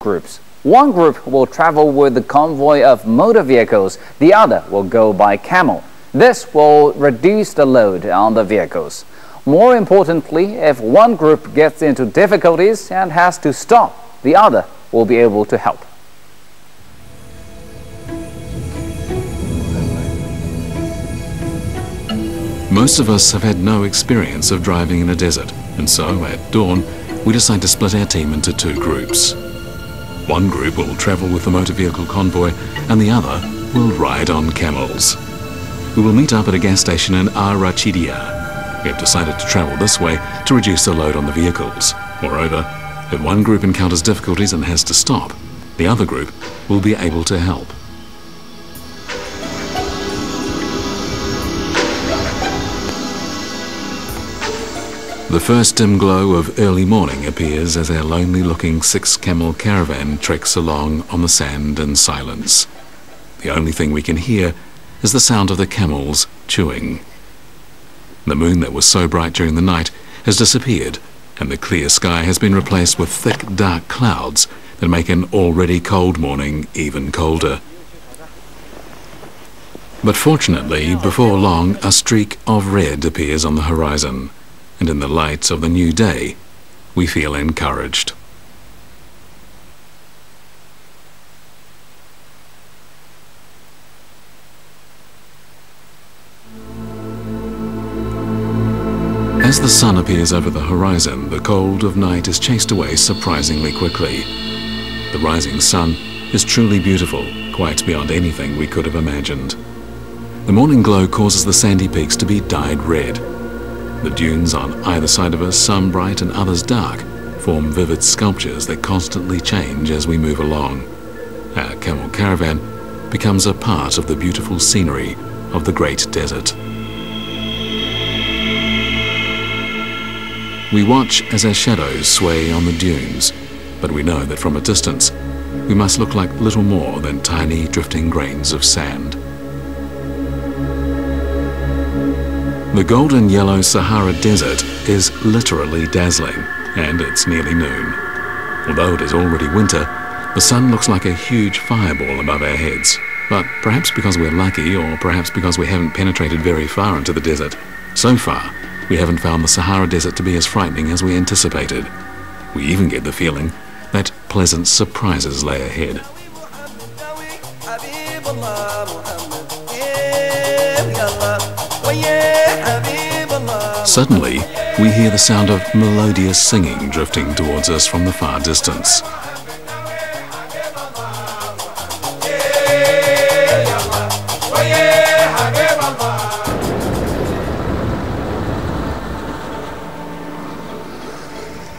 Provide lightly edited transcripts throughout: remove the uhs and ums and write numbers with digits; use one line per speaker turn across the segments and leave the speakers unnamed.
groups. One group will travel with the convoy of motor vehicles, the other will go by camel. This will reduce the load on the vehicles. More importantly, if one group gets into difficulties and has to stop, the other will be able to help.
Most of us have had no experience of driving in a desert, and so at dawn we decide to split our team into two groups. One group will travel with the motor vehicle convoy and the other will ride on camels. We will meet up at a gas station in Arachidia. We have decided to travel this way to reduce the load on the vehicles. Moreover, if one group encounters difficulties and has to stop, the other group will be able to help. The first dim glow of early morning appears as our lonely-looking 6-camel caravan treks along on the sand in silence. The only thing we can hear is the sound of the camels chewing. The moon that was so bright during the night has disappeared, and the clear sky has been replaced with thick, dark clouds that make an already cold morning even colder. But fortunately, before long, a streak of red appears on the horizon. And in the light of the new day, we feel encouraged. As the sun appears over the horizon, the cold of night is chased away surprisingly quickly. The rising sun is truly beautiful, quite beyond anything we could have imagined. The morning glow causes the sandy peaks to be dyed red. The dunes on either side of us, some bright and others dark, form vivid sculptures that constantly change as we move along. Our camel caravan becomes a part of the beautiful scenery of the Great Desert. We watch as our shadows sway on the dunes, but we know that from a distance we must look like little more than tiny drifting grains of sand. The golden yellow Sahara Desert is literally dazzling, and it's nearly noon. Although it is already winter, the sun looks like a huge fireball above our heads. But perhaps because we're lucky, or perhaps because we haven't penetrated very far into the desert, so far we haven't found the Sahara Desert to be as frightening as we anticipated. We even get the feeling that pleasant surprises lay ahead. Suddenly, we hear the sound of melodious singing drifting towards us from the far distance.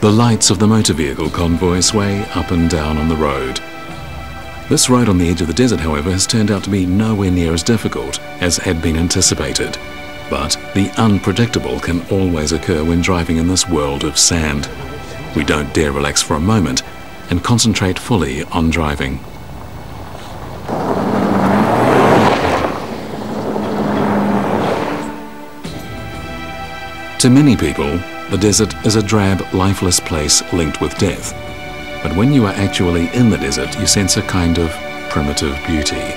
The lights of the motor vehicle convoy sway up and down on the road. This road on the edge of the desert, however, has turned out to be nowhere near as difficult as had been anticipated. But the unpredictable can always occur when driving in this world of sand. We don't dare relax for a moment and concentrate fully on driving. To many people, the desert is a drab, lifeless place linked with death. But when you are actually in the desert, you sense a kind of primitive beauty.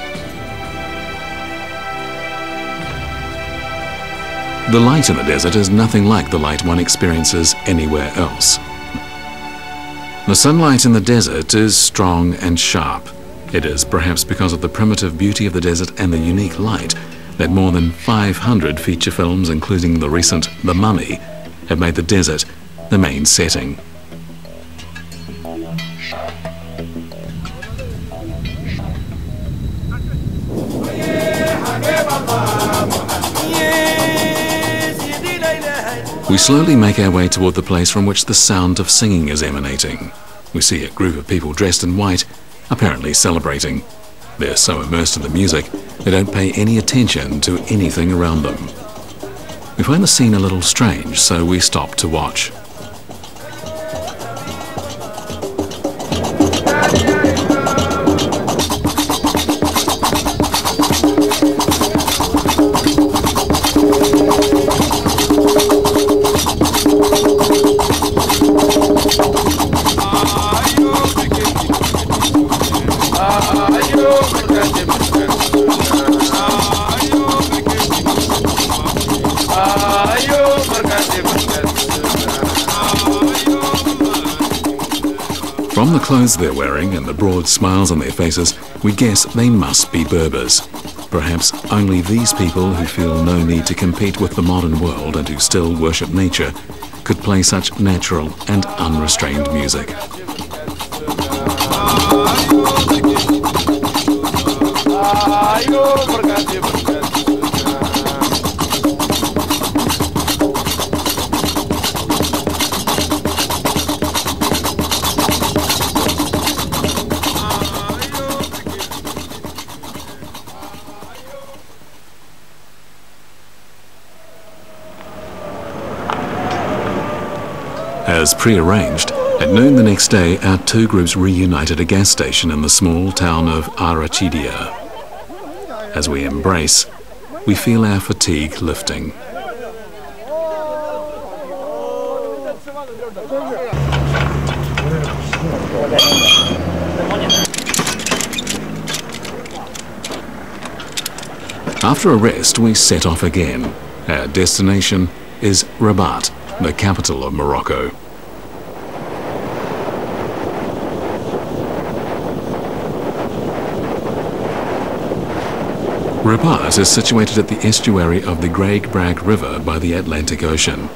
The light in the desert is nothing like the light one experiences anywhere else. The sunlight in the desert is strong and sharp. It is perhaps because of the primitive beauty of the desert and the unique light that more than 500 feature films, including the recent The Mummy, have made the desert the main setting. We slowly make our way toward the place from which the sound of singing is emanating. We see a group of people dressed in white, apparently celebrating. They're so immersed in the music, they don't pay any attention to anything around them. We find the scene a little strange, so we stop to watch. From the clothes they're wearing and the broad smiles on their faces, we guess they must be Berbers. Perhaps only these people who feel no need to compete with the modern world and who still worship nature could play such natural and unrestrained music. As pre-arranged, at noon the next day, our two groups reunited at a gas station in the small town of Arachidia. As we embrace, we feel our fatigue lifting. After a rest, we set off again. Our destination is Rabat, the capital of Morocco. Rabat is situated at the estuary of the Greig Brag River by the Atlantic Ocean.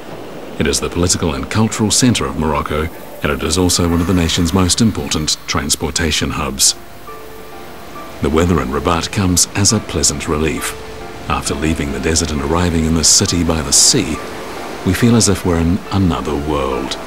It is the political and cultural centre of Morocco, and it is also one of the nation's most important transportation hubs. The weather in Rabat comes as a pleasant relief. After leaving the desert and arriving in the city by the sea, we feel as if we're in another world.